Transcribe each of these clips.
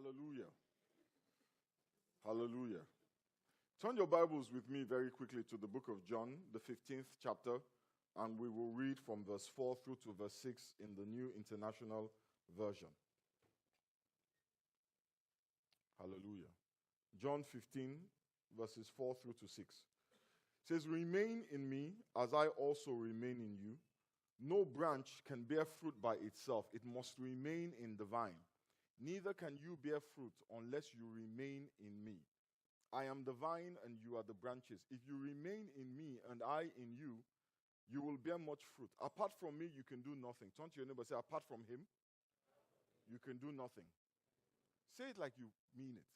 Hallelujah. Hallelujah. Turn your Bibles with me very quickly to the book of John, the 15th chapter, and we will read from verse 4 through to verse 6 in the New International Version. Hallelujah. John 15, verses 4 through to 6. It says, "Remain in me, as I also remain in you. No branch can bear fruit by itself. It must remain in the vine. Neither can you bear fruit unless you remain in me. I am the vine and you are the branches. If you remain in me and I in you, you will bear much fruit. Apart from me, you can do nothing." Turn to your neighbor and say, apart from him, you can do nothing. Say it like you mean it.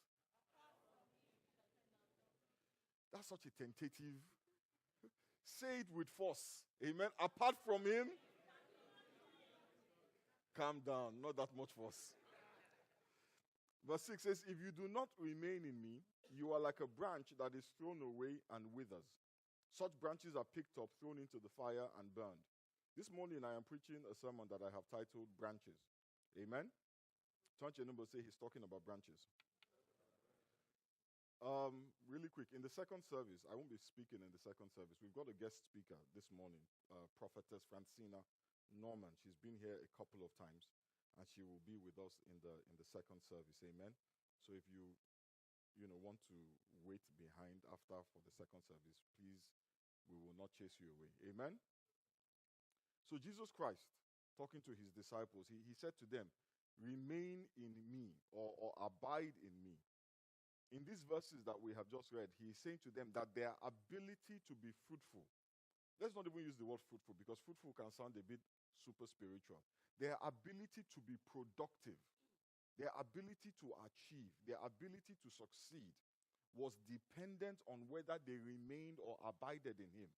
That's such a tentative. Say it with force. Amen. Apart from him, calm down. Not that much force. Verse 6 says, "If you do not remain in me, you are like a branch that is thrown away and withers. Such branches are picked up, thrown into the fire, and burned." This morning I am preaching a sermon that I have titled Branches. Amen? Turn to your neighbor and say, he's talking about branches. Really quick, in the second service, I won't be speaking in the second service. We've got a guest speaker this morning, Prophetess Francina Norman. She's been here a couple of times, and she will be with us in the second service. Amen? So if you want to wait behind after for the second service, please, we will not chase you away. Amen? So Jesus Christ, talking to his disciples, he said to them, "Remain in me," or abide in me. In these verses that we have just read, he is saying to them that their ability to be fruitful, let's not even use the word fruitful because fruitful can sound a bit super spiritual. Their ability to be productive, their ability to achieve, their ability to succeed was dependent on whether they remained or abided in him.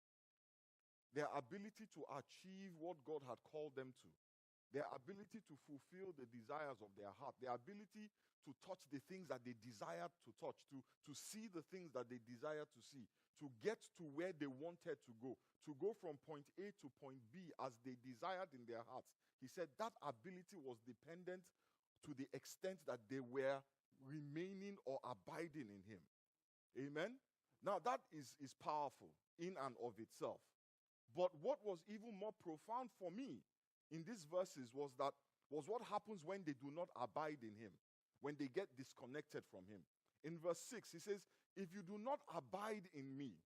Their ability to achieve what God had called them to, their ability to fulfill the desires of their heart, their ability to touch the things that they desired to touch, to see the things that they desired to see, to get to where they wanted to go from point A to point B as they desired in their hearts. He said that ability was dependent to the extent that they were remaining or abiding in him. Amen? Now that is powerful in and of itself. But what was even more profound for me in these verses was what happens when they do not abide in him, when they get disconnected from him. In verse 6, he says, "If you do not abide in me,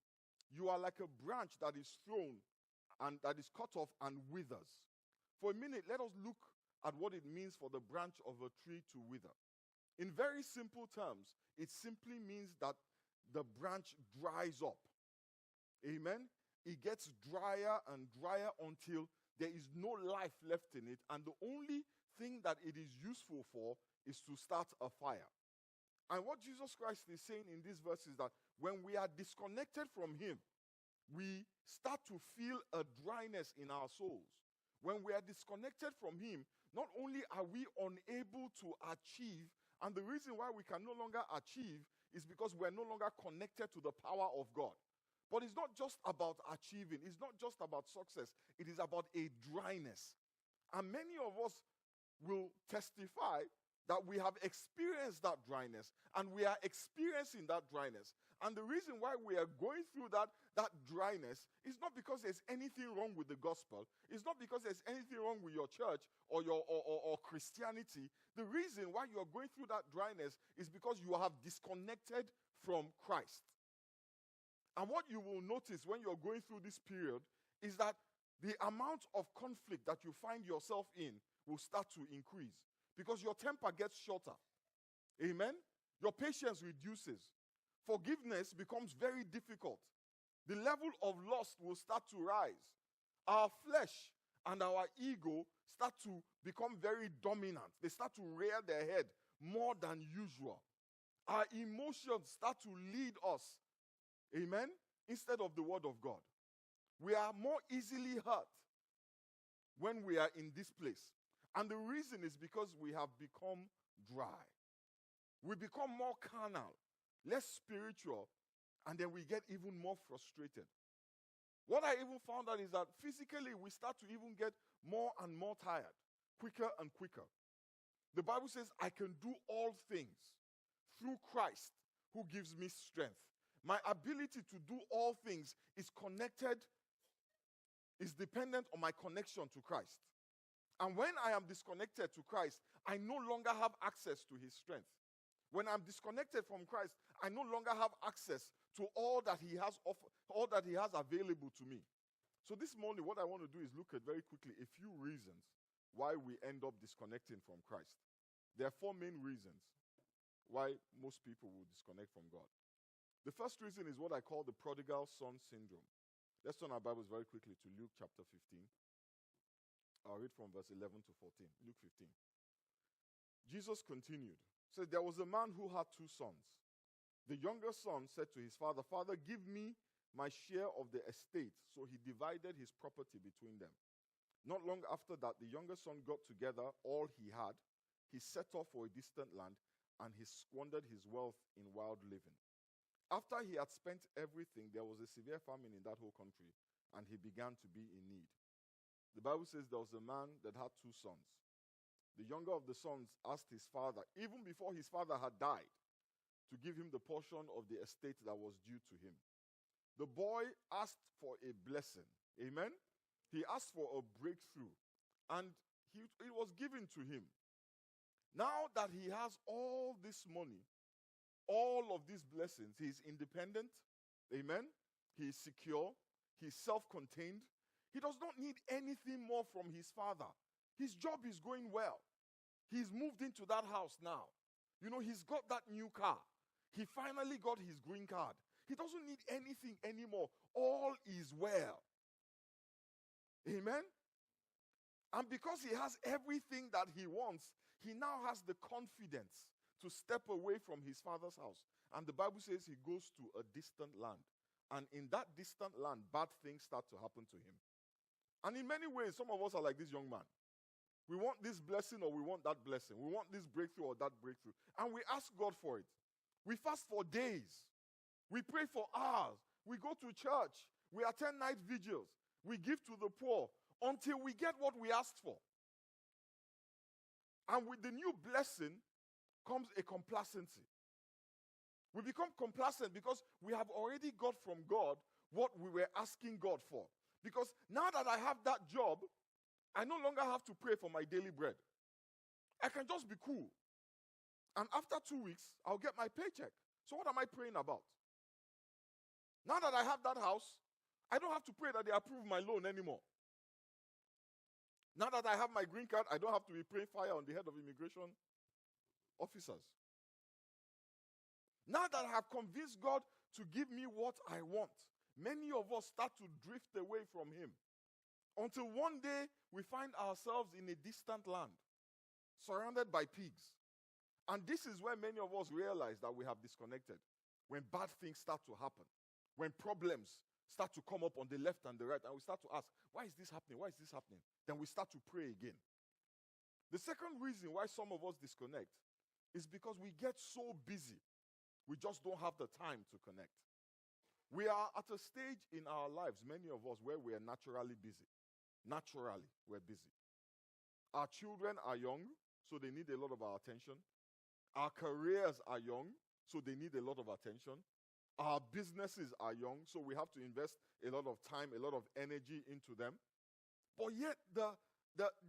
you are like a branch that is thrown and that is cut off and withers." For a minute, let us look at what it means for the branch of a tree to wither. In very simple terms, it simply means that the branch dries up. Amen? It gets drier and drier until there is no life left in it, and the only thing that it is useful for is to start a fire. And what Jesus Christ is saying in this verse is that when we are disconnected from him, we start to feel a dryness in our souls. When we are disconnected from him, not only are we unable to achieve, and the reason why we can no longer achieve is because we're no longer connected to the power of God. But it's not just about achieving. It's not just about success. It is about a dryness. And many of us will testify that we have experienced that dryness. And we are experiencing that dryness. And the reason why we are going through that dryness is not because there's anything wrong with the gospel. It's not because there's anything wrong with your church or your Christianity. The reason why you are going through that dryness is because you have disconnected from Christ. And what you will notice when you're going through this period is that the amount of conflict that you find yourself in will start to increase because your temper gets shorter. Amen? Your patience reduces. Forgiveness becomes very difficult. The level of lust will start to rise. Our flesh and our ego start to become very dominant. They start to rear their head more than usual. Our emotions start to lead us. Amen? Instead of the word of God. We are more easily hurt when we are in this place. And the reason is because we have become dry. We become more carnal, less spiritual, and then we get even more frustrated. What I even found out is that physically we start to even get more and more tired, quicker and quicker. The Bible says, I can do all things through Christ who gives me strength. My ability to do all things is dependent on my connection to Christ. And when I am disconnected to Christ, I no longer have access to his strength. When I'm disconnected from Christ, I no longer have access to all that he has available to me. So this morning, what I want to do is look at very quickly a few reasons why we end up disconnecting from Christ. There are 4 main reasons why most people will disconnect from God. The first reason is what I call the prodigal son syndrome. Let's turn our Bibles very quickly to Luke chapter 15. I'll read from verse 11 to 14. Luke 15. Jesus continued. Said, there was a man who had 2 sons. The younger son said to his father, Father, give me my share of the estate. So he divided his property between them. Not long after that, the younger son got together all he had. He set off for a distant land, and he squandered his wealth in wild living. After he had spent everything, there was a severe famine in that whole country, and he began to be in need. The Bible says there was a man that had 2 sons. The younger of the sons asked his father, even before his father had died, to give him the portion of the estate that was due to him. The boy asked for a blessing. Amen? He asked for a breakthrough, and it was given to him. Now that he has all this money, all of these blessings, he is independent. Amen? He is secure. He is self-contained. He does not need anything more from his father. His job is going well. He's moved into that house now. You know, he's got that new car. He finally got his green card. He doesn't need anything anymore. All is well. Amen? And because he has everything that he wants, he now has the confidence to step away from his father's house. And the Bible says he goes to a distant land. And in that distant land, bad things start to happen to him. And in many ways, some of us are like this young man. We want this blessing or we want that blessing. We want this breakthrough or that breakthrough. And we ask God for it. We fast for days. We pray for hours. We go to church. We attend night vigils. We give to the poor until we get what we asked for. And with the new blessing comes a complacency. We become complacent because we have already got from God what we were asking God for. Because now that I have that job, I no longer have to pray for my daily bread. I can just be cool. And after 2 weeks, I'll get my paycheck. So what am I praying about? Now that I have that house, I don't have to pray that they approve my loan anymore. Now that I have my green card, I don't have to be praying fire on the head of immigration officers. Now that I have convinced God to give me what I want, many of us start to drift away from him. Until one day, we find ourselves in a distant land, surrounded by pigs. And this is where many of us realize that we have disconnected. When bad things start to happen, when problems start to come up on the left and the right, and we start to ask, why is this happening? Why is this happening? Then we start to pray again. The second reason why some of us disconnect is because we get so busy, we just don't have the time to connect. We are at a stage in our lives, many of us, where we are naturally busy. Naturally, we're busy. Our children are young, so they need a lot of our attention. Our careers are young, so they need a lot of attention. Our businesses are young, so we have to invest a lot of time, a lot of energy into them. But yet,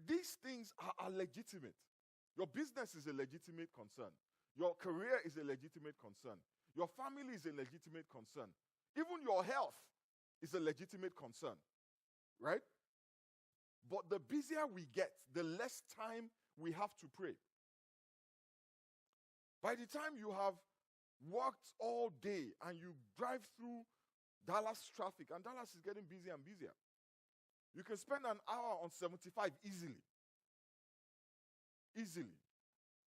these things are legitimate. Your business is a legitimate concern. Your career is a legitimate concern. Your family is a legitimate concern. Even your health is a legitimate concern, right? But the busier we get, the less time we have to pray. By the time you have worked all day and you drive through Dallas traffic, and Dallas is getting busier and busier, you can spend an hour on 75 easily. Easily.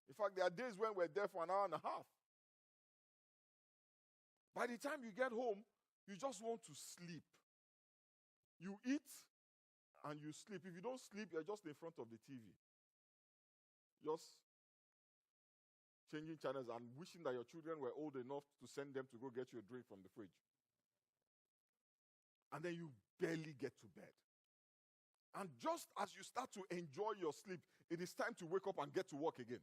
In fact, there are days when we're there for an hour and a half. By the time you get home, you just want to sleep. You eat and you sleep. If you don't sleep, you're just in front of the TV. Just changing channels and wishing that your children were old enough to send them to go get you a drink from the fridge. And then you barely get to bed. And just as you start to enjoy your sleep, it is time to wake up and get to work again.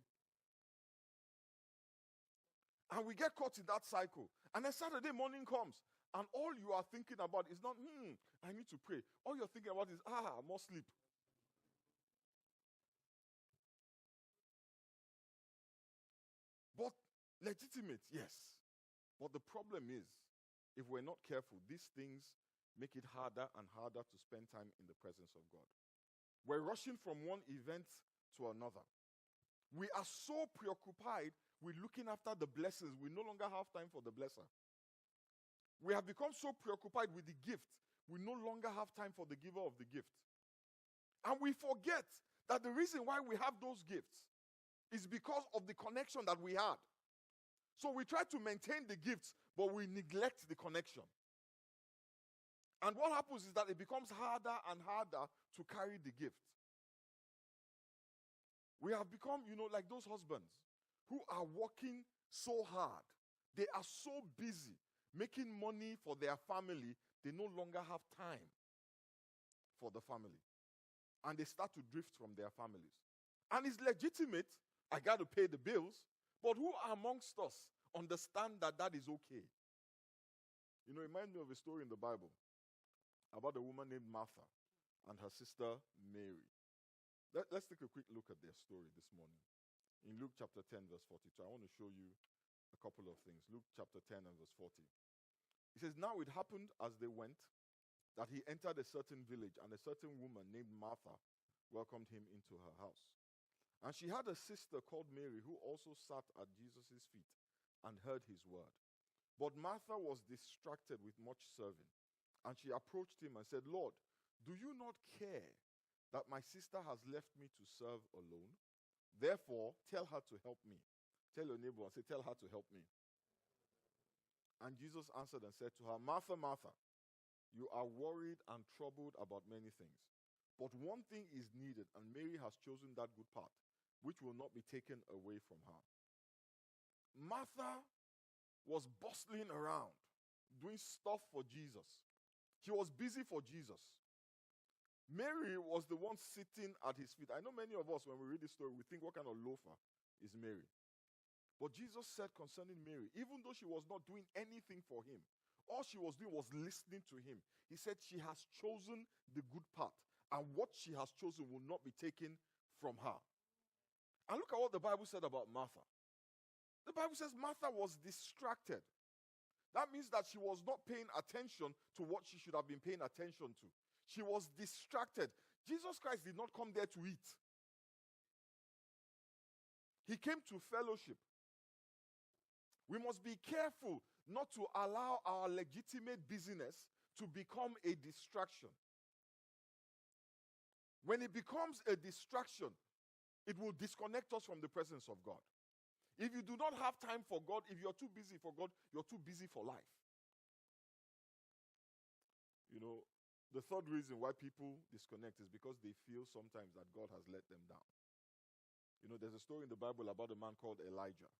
And we get caught in that cycle. And then Saturday morning comes, and all you are thinking about is not, I need to pray. All you're thinking about is, more sleep. But legitimate, yes. But the problem is, if we're not careful, these things make it harder and harder to spend time in the presence of God. We're rushing from one event to another. We are so preoccupied with looking after the blessings, we no longer have time for the blesser. We have become so preoccupied with the gift, we no longer have time for the giver of the gift. And we forget that the reason why we have those gifts is because of the connection that we had. So we try to maintain the gifts, but we neglect the connection. And what happens is that it becomes harder and harder to carry the gift. We have become, like those husbands who are working so hard. They are so busy making money for their family, they no longer have time for the family. And they start to drift from their families. And it's legitimate. I got to pay the bills. But who amongst us understand that that is okay? It reminds me of a story in the Bible about a woman named Martha and her sister Mary. Let's take a quick look at their story this morning. In Luke chapter 10, verse 42, I want to show you a couple of things. Luke chapter 10 and verse 40. It says, now it happened as they went that he entered a certain village, and a certain woman named Martha welcomed him into her house. And she had a sister called Mary who also sat at Jesus' feet and heard his word. But Martha was distracted with much serving. And she approached him and said, Lord, do you not care that my sister has left me to serve alone? Therefore, tell her to help me. Tell your neighbor and say, tell her to help me. And Jesus answered and said to her, Martha, Martha, you are worried and troubled about many things. But one thing is needed, and Mary has chosen that good part, which will not be taken away from her. Martha was bustling around, doing stuff for Jesus. She was busy for Jesus. Mary was the one sitting at his feet. I know many of us, when we read this story, we think, what kind of loafer is Mary? But Jesus said concerning Mary, even though she was not doing anything for him, all she was doing was listening to him. He said she has chosen the good part, and what she has chosen will not be taken from her. And look at what the Bible said about Martha. The Bible says Martha was distracted. That means that she was not paying attention to what she should have been paying attention to. She was distracted. Jesus Christ did not come there to eat. He came to fellowship. We must be careful not to allow our legitimate business to become a distraction. When it becomes a distraction, it will disconnect us from the presence of God. If you do not have time for God, if you're too busy for God, you're too busy for life. The third reason why people disconnect is because they feel sometimes that God has let them down. There's a story in the Bible about a man called Elijah.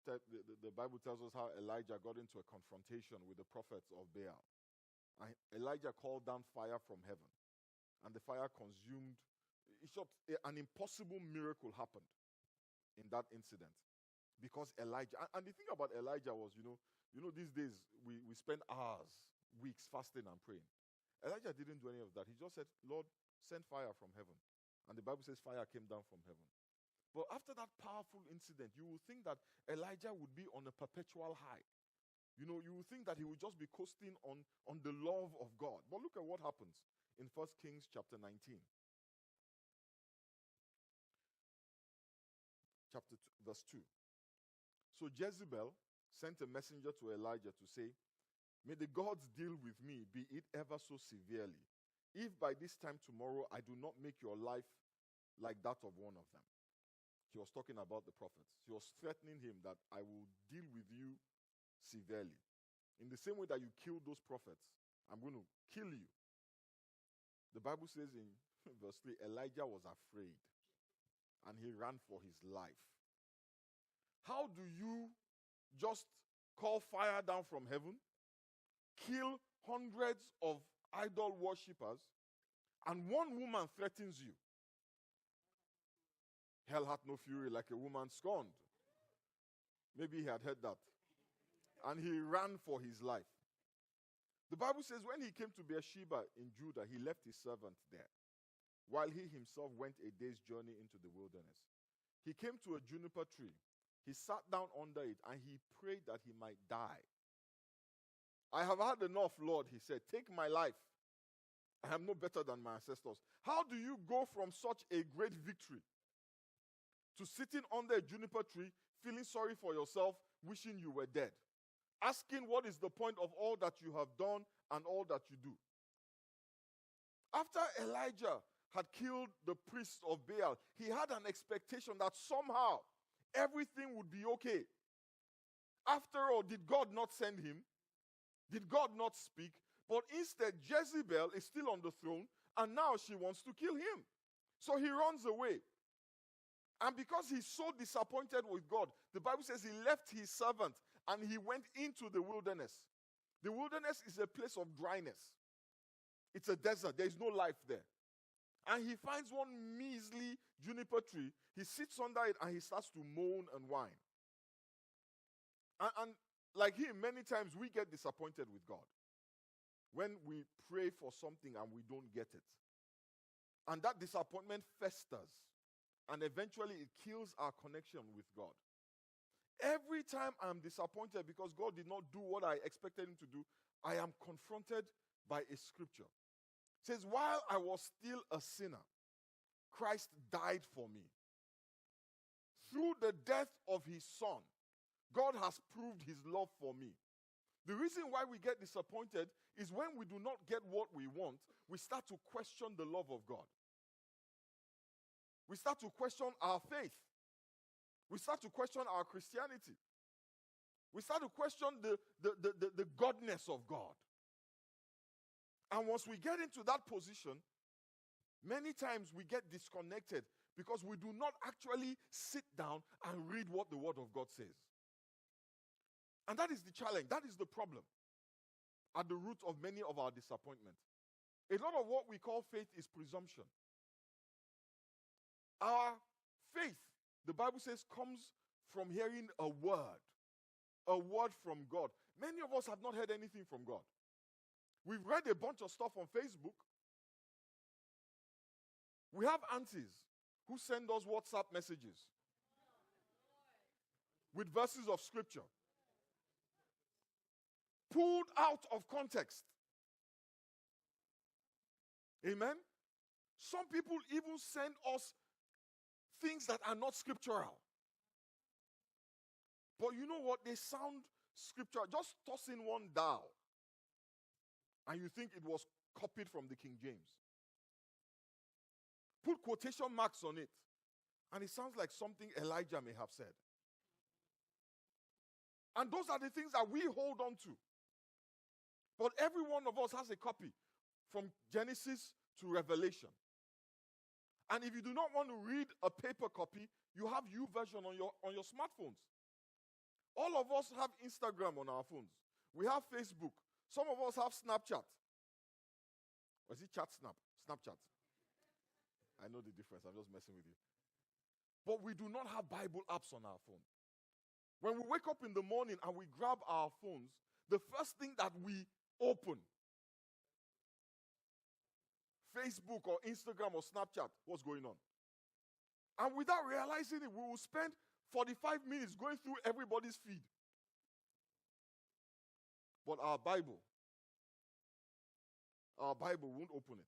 The Bible tells us how Elijah got into a confrontation with the prophets of Baal. And Elijah called down fire from heaven. And the fire consumed. An impossible miracle happened in that incident. Because Elijah, and the thing about Elijah was, these days we spend hours, weeks fasting and praying. Elijah didn't do any of that. He just said, Lord, send fire from heaven. And the Bible says fire came down from heaven. But after that powerful incident, you will think that Elijah would be on a perpetual high. You will think that he would just be coasting on the love of God. But look at what happens in 1 Kings chapter 19. Verse 2. So Jezebel sent a messenger to Elijah to say, may the gods deal with me, be it ever so severely, if by this time tomorrow I do not make your life like that of one of them. She was talking about the prophets. She was threatening him that I will deal with you severely. In the same way that you killed those prophets, I'm going to kill you. The Bible says in verse 3, Elijah was afraid and he ran for his life. How do you just call fire down from heaven, kill hundreds of idol worshippers, and one woman threatens you, hell hath no fury like a woman scorned. Maybe he had heard that. And he ran for his life. The Bible says when he came to Beersheba in Judah, he left his servant there, while he himself went a day's journey into the wilderness. He came to a juniper tree. He sat down under it, and he prayed that he might die. I have had enough, Lord, he said. Take my life. I am no better than my ancestors. How do you go from such a great victory to sitting under a juniper tree, feeling sorry for yourself, wishing you were dead? Asking what is the point of all that you have done and all that you do. After Elijah had killed the priests of Baal, he had an expectation that somehow everything would be okay. After all, did God not send him? Did God not speak? But instead, Jezebel is still on the throne, and now she wants to kill him. So he runs away. And because he's so disappointed with God, the Bible says he left his servant and he went into the wilderness. The wilderness is a place of dryness. It's a desert. There is no life there. And he finds one measly juniper tree. He sits under it and he starts to moan and whine. And like him, many times we get disappointed with God when we pray for something and we don't get it. And that disappointment festers. And eventually it kills our connection with God. Every time I'm disappointed because God did not do what I expected him to do, I am confronted by a scripture. It says, while I was still a sinner, Christ died for me. Through the death of his son, God has proved his love for me. The reason why we get disappointed is when we do not get what we want, we start to question the love of God. We start to question our faith. We start to question our Christianity. We start to question the godness of God. And once we get into that position, many times we get disconnected because we do not actually sit down and read what the Word of God says. And that is the challenge. That is the problem at the root of many of our disappointment. A lot of what we call faith is presumption. Our faith, the Bible says, comes from hearing a word from God. Many of us have not heard anything from God. We've read a bunch of stuff on Facebook. We have aunties who send us WhatsApp messages with verses of scripture pulled out of context. Amen? Some people even send us things that are not scriptural. But you know what? They sound scriptural. Just toss in one thou, and you think it was copied from the King James. Put quotation marks on it, and it sounds like something Elijah may have said. And those are the things that we hold on to. But every one of us has a copy from Genesis to Revelation. And if you do not want to read a paper copy, you have YouVersion on your smartphones. All of us have Instagram on our phones. We have Facebook. Some of us have Snapchat. Or is it Snapchat. I know the difference. I'm just messing with you. But we do not have Bible apps on our phone. When we wake up in the morning and we grab our phones, the first thing that we open, Facebook or Instagram or Snapchat, what's going on? And without realizing it, we will spend 45 minutes going through everybody's feed. But our Bible won't open it.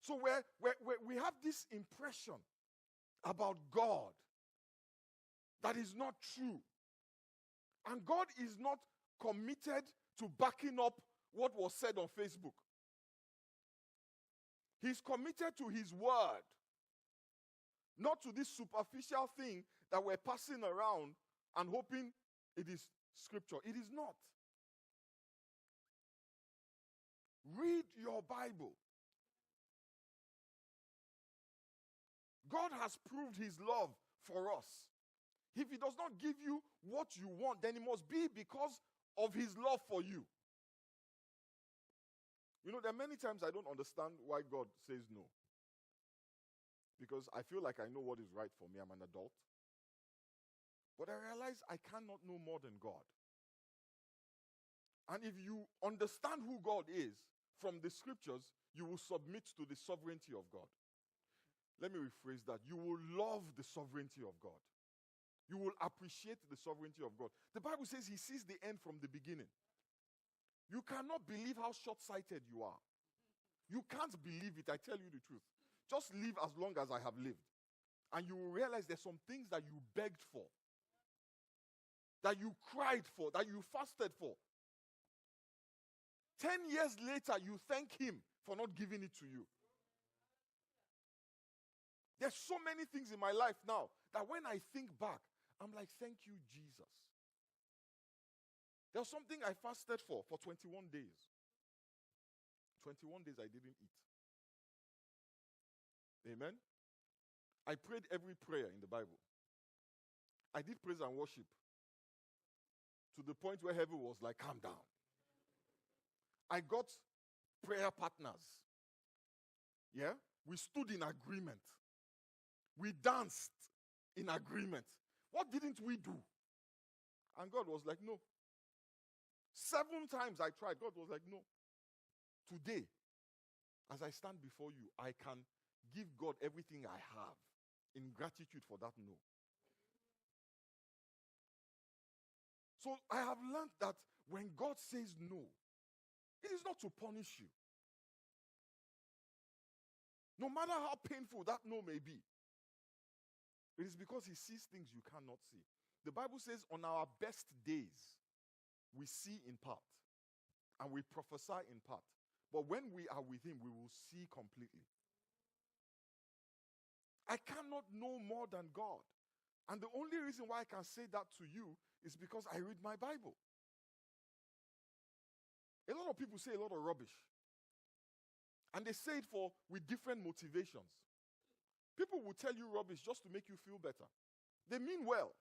So we have this impression about God that is not true. And God is not committed to backing up what was said on Facebook. He's committed to his word, not to this superficial thing that we're passing around and hoping it is scripture. It is not. Read your Bible. God has proved his love for us. If he does not give you what you want, then it must be because of his love for you. You know, there are many times I don't understand why God says no. Because I feel like I know what is right for me. I'm an adult. But I realize I cannot know more than God. And if you understand who God is from the scriptures, you will submit to the sovereignty of God. Let me rephrase that. You will love the sovereignty of God. You will appreciate the sovereignty of God. The Bible says he sees the end from the beginning. You cannot believe how short-sighted you are. You can't believe it, I tell you the truth. Just live as long as I have lived. And you will realize there's some things that you begged for, that you cried for, that you fasted for. 10 years later, you thank him for not giving it to you. There's so many things in my life now that when I think back, I'm like, thank you, Jesus. There was something I fasted for 21 days. 21 days I didn't eat. Amen? I prayed every prayer in the Bible. I did praise and worship to the point where heaven was like, calm down. I got prayer partners. Yeah? We stood in agreement. We danced in agreement. What didn't we do? And God was like, no. 7 times I tried. God was like, no. Today, as I stand before you, I can give God everything I have in gratitude for that no. So I have learned that when God says no, it is not to punish you. No matter how painful that no may be, it is because he sees things you cannot see. The Bible says on our best days, we see in part and we prophesy in part. But when we are with him, we will see completely. I cannot know more than God. And the only reason why I can say that to you is because I read my Bible. A lot of people say a lot of rubbish. And they say it with different motivations. People will tell you rubbish just to make you feel better. They mean well.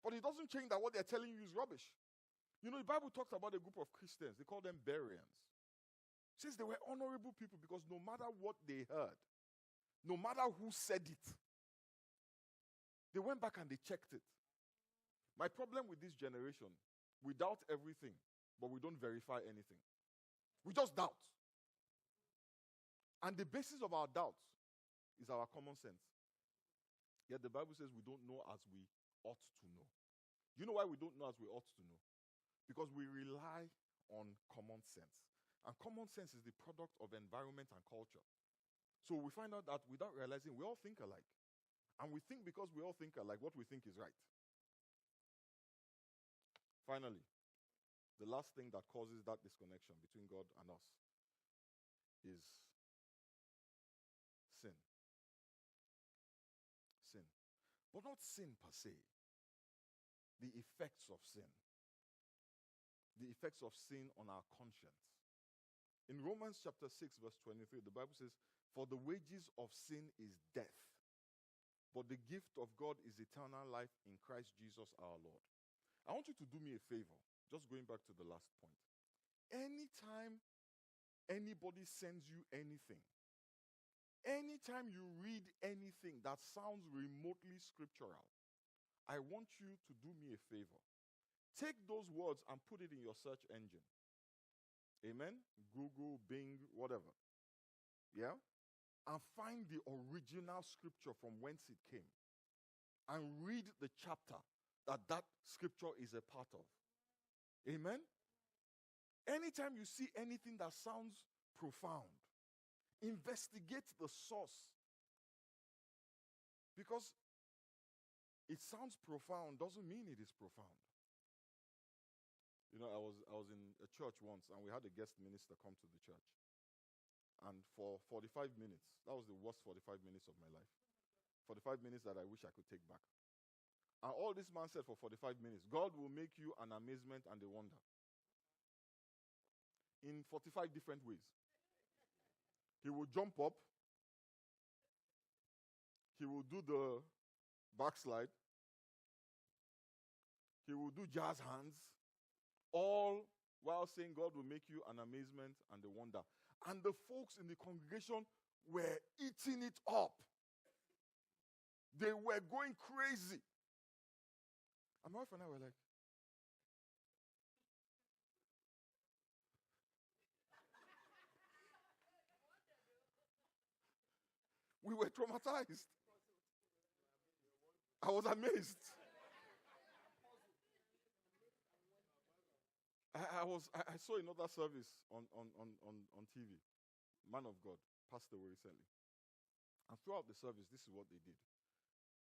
But it doesn't change that what they're telling you is rubbish. You know, the Bible talks about a group of Christians. They call them Bereans. It says they were honorable people because no matter what they heard, no matter who said it, they went back and they checked it. My problem with this generation, we doubt everything, but we don't verify anything. We just doubt. And the basis of our doubts is our common sense. Yet the Bible says we don't know as we ought to know. You know why we don't know as we ought to know? Because we rely on common sense. And common sense is the product of environment and culture. So we find out that without realizing, we all think alike. And we think because we all think alike, what we think is right. Finally, the last thing that causes that disconnection between God and us is sin. Sin. But not sin per se. The effects of sin. The effects of sin on our conscience. In Romans chapter 6 verse 23, the Bible says, "For the wages of sin is death, but the gift of God is eternal life in Christ Jesus our Lord." I want you to do me a favor, just going back to the last point. Anytime anybody sends you anything, anytime you read anything that sounds remotely scriptural, I want you to do me a favor. Take those words and put it in your search engine. Amen? Google, Bing, whatever. Yeah? And find the original scripture from whence it came. And read the chapter that scripture is a part of. Amen? Anytime you see anything that sounds profound, investigate the source. Because it sounds profound doesn't mean it is profound. You know, I was in a church once and we had a guest minister come to the church. And for 45 minutes, that was the worst 45 minutes of my life. 45 minutes that I wish I could take back. And all this man said for 45 minutes, God will make you an amazement and a wonder. In 45 different ways. He will jump up. He will do the backslide. He will do jazz hands. All while saying God will make you an amazement and a wonder. And the folks in the congregation were eating it up. They were going crazy. And my wife and I were like, we were traumatized. I was amazed. I saw another service on TV. Man of God passed away recently. And throughout the service, this is what they did.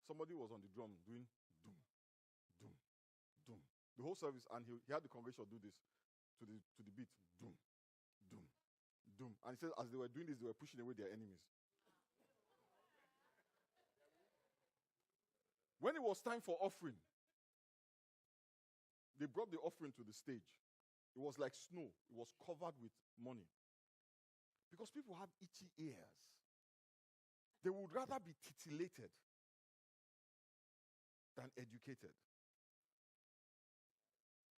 Somebody was on the drum doing doom, doom, doom. The whole service, and he had the congregation do this to the beat, doom, doom, doom. And he said as they were doing this, they were pushing away their enemies. When it was time for offering, they brought the offering to the stage. It was like snow. It was covered with money. Because people have itchy ears. They would rather be titillated than educated.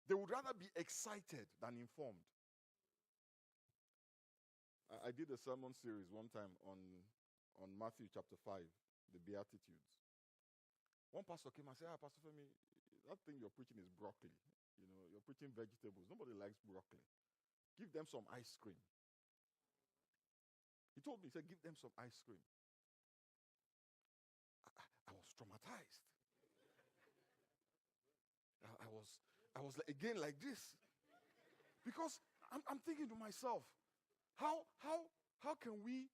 They would rather be excited than informed. I did a sermon series one time on Matthew chapter 5, the Beatitudes. One pastor came and said, Pastor Femi, that thing you're preaching is broccoli. You know, you're preaching vegetables. Nobody likes broccoli. Give them some ice cream. He told me, he said, give them some ice cream. I was traumatized. I was like, again like this. Because I'm thinking to myself, how can we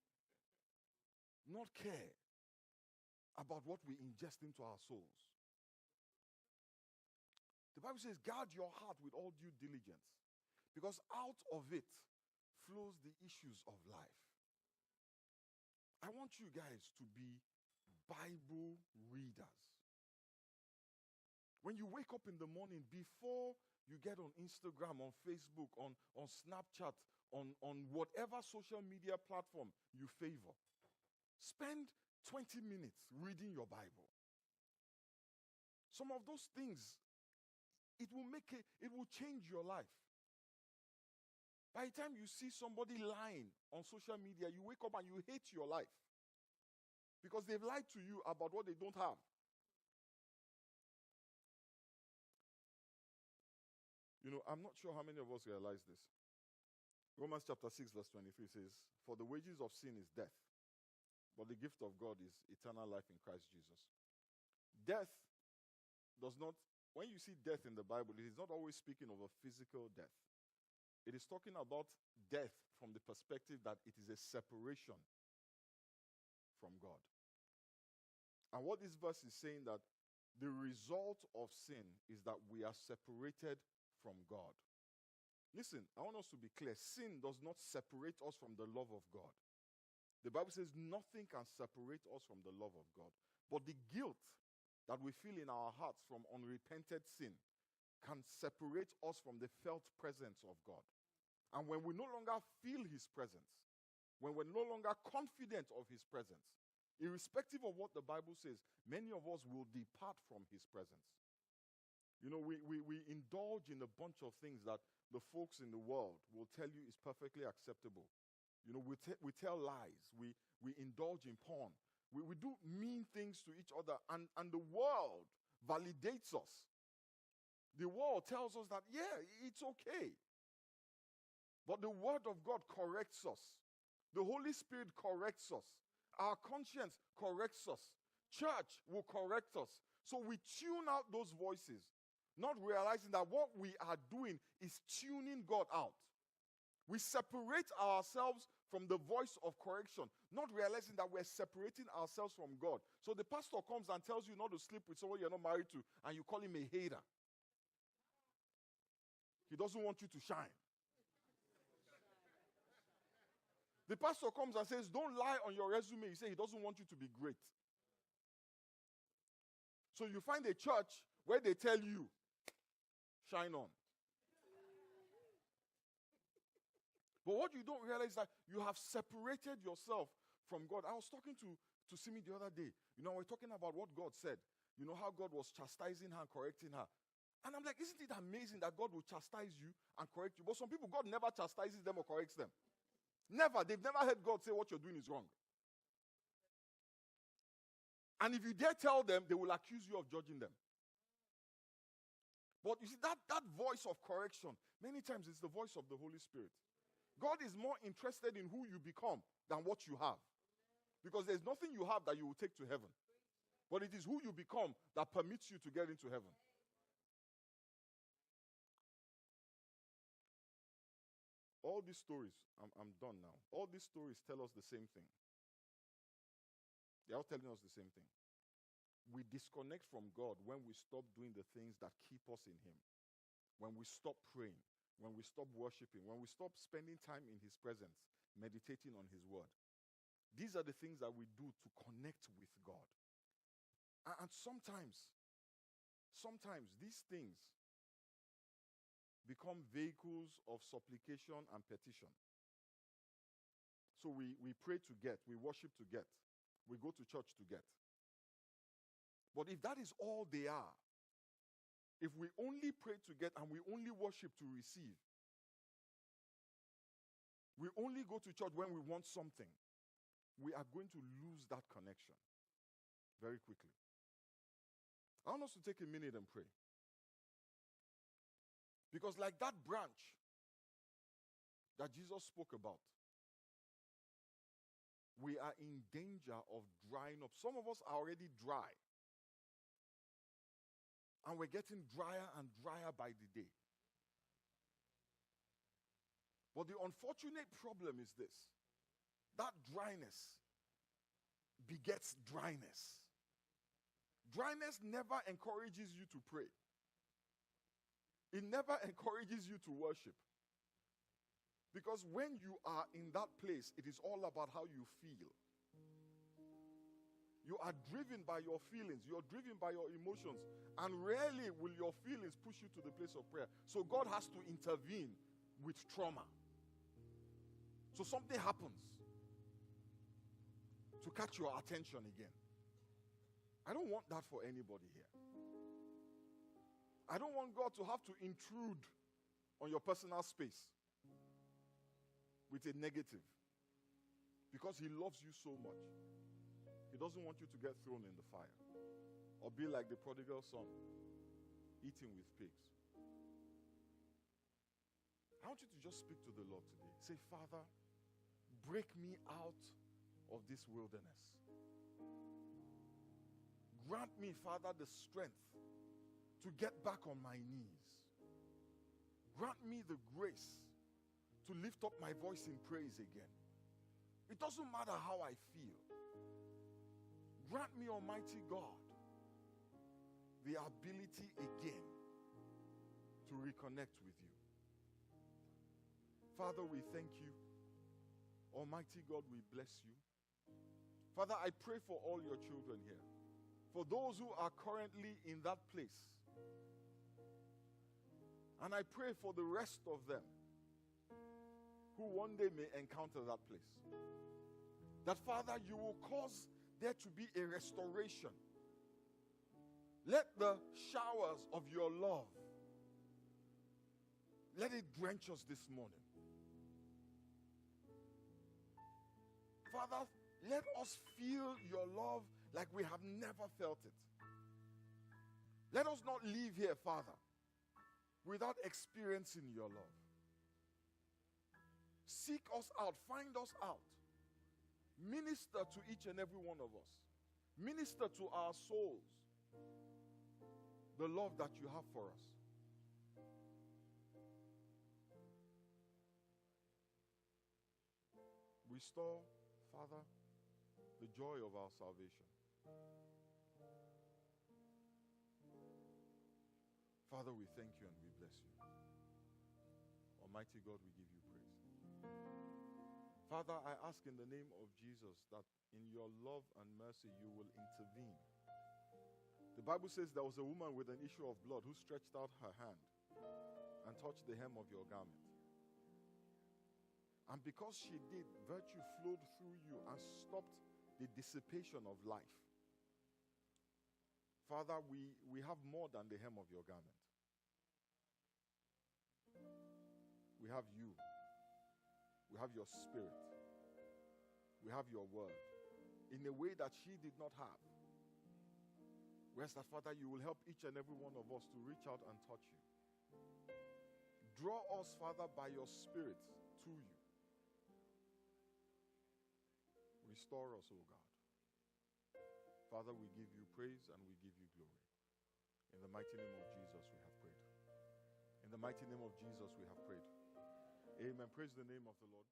not care about what we ingest into our souls? The Bible says, guard your heart with all due diligence, because out of it flows the issues of life. I want you guys to be Bible readers. When you wake up in the morning, before you get on Instagram, on Facebook, on Snapchat, on whatever social media platform you favor, spend 20 minutes reading your Bible. Some of those things, it will change your life. By the time you see somebody lying on social media, you wake up and you hate your life. Because they've lied to you about what they don't have. You know, I'm not sure how many of us realize this. Romans chapter 6 verse 23 says, for the wages of sin is death, but the gift of God is eternal life in Christ Jesus. Death does not, when you see death in the Bible, it is not always speaking of a physical death. It is talking about death from the perspective that it is a separation from God. And what this verse is saying, that the result of sin is that we are separated from God. Listen, I want us to be clear. Sin does not separate us from the love of God. The Bible says nothing can separate us from the love of God. But the guilt that we feel in our hearts from unrepented sin can separate us from the felt presence of God. And when we no longer feel his presence, when we're no longer confident of his presence, irrespective of what the Bible says, many of us will depart from his presence. You know, we indulge in a bunch of things that the folks in the world will tell you is perfectly acceptable. You know, we tell lies. We indulge in porn. We do mean things to each other, and the world validates us. The world tells us that, yeah, it's okay. But the word of God corrects us. The Holy Spirit corrects us. Our conscience corrects us. Church will correct us. So we tune out those voices, not realizing that what we are doing is tuning God out. We separate ourselves from the voice of correction, not realizing that we're separating ourselves from God. So the pastor comes and tells you not to sleep with someone you're not married to, and you call him a hater. He doesn't want you to shine. The pastor comes and says, don't lie on your resume. He says he doesn't want you to be great. So you find a church where they tell you, shine on. But what you don't realize is that you have separated yourself from God. I was talking to Simi the other day. You know, we're talking about what God said. You know, how God was chastising her, correcting her. And I'm like, isn't it amazing that God will chastise you and correct you? But some people, God never chastises them or corrects them. Never. They've never heard God say what you're doing is wrong. And if you dare tell them, they will accuse you of judging them. But you see, that voice of correction, many times it's the voice of the Holy Spirit. God is more interested in who you become than what you have. Because there's nothing you have that you will take to heaven. But it is who you become that permits you to get into heaven. All these stories, I'm done now. All these stories tell us the same thing. They are telling us the same thing. We disconnect from God when we stop doing the things that keep us in Him. When we stop praying, when we stop worshiping, when we stop spending time in His presence, meditating on His word. These are the things that we do to connect with God. And sometimes these things become vehicles of supplication and petition. So we pray to get, we worship to get, we go to church to get. But if that is all they are, if we only pray to get and we only worship to receive, we only go to church when we want something, we are going to lose that connection very quickly. I want us to take a minute and pray. Because like that branch that Jesus spoke about, we are in danger of drying up. Some of us are already dry. And we're getting drier and drier by the day. But the unfortunate problem is this. That dryness begets dryness. Dryness never encourages you to pray. It never encourages you to worship. Because when you are in that place, it is all about how you feel. You are driven by your feelings. You're driven by your emotions. And rarely will your feelings push you to the place of prayer. So God has to intervene with trauma. So something happens to catch your attention again. I don't want that for anybody here. I don't want God to have to intrude on your personal space with a negative. Because He loves you so much. He doesn't want you to get thrown in the fire or be like the prodigal son, eating with pigs. I want you to just speak to the Lord today. Say, Father, break me out of this wilderness. Grant me, Father, the strength to get back on my knees. Grant me the grace to lift up my voice in praise again. It doesn't matter how I feel. Grant me, Almighty God, the ability again to reconnect with you. Father, we thank you. Almighty God, we bless you. Father, I pray for all your children here. For those who are currently in that place. And I pray for the rest of them who one day may encounter that place. That, Father, you will cause there to be a restoration. Let the showers of your love, let it drench us this morning. Father, let us feel your love like we have never felt it. Let us not leave here, Father, without experiencing your love. Seek us out, find us out. Minister to each and every one of us. Minister to our souls the love that you have for us. Restore, Father, the joy of our salvation. Father, we thank you and we bless you. Almighty God, we give you praise. Father, I ask in the name of Jesus that in your love and mercy you will intervene. The Bible says there was a woman with an issue of blood who stretched out her hand and touched the hem of your garment. And because she did, virtue flowed through you and stopped the dissipation of life. Father, we have more than the hem of your garment. We have you. We have your spirit. We have your word in a way that she did not have. We ask that, Father, you will help each and every one of us to reach out and touch you. Draw us, Father, by your spirit to you. Restore us, O God. Father, we give you praise and we give you glory. In the mighty name of Jesus, we have prayed. In the mighty name of Jesus, we have prayed. Amen. Praise the name of the Lord.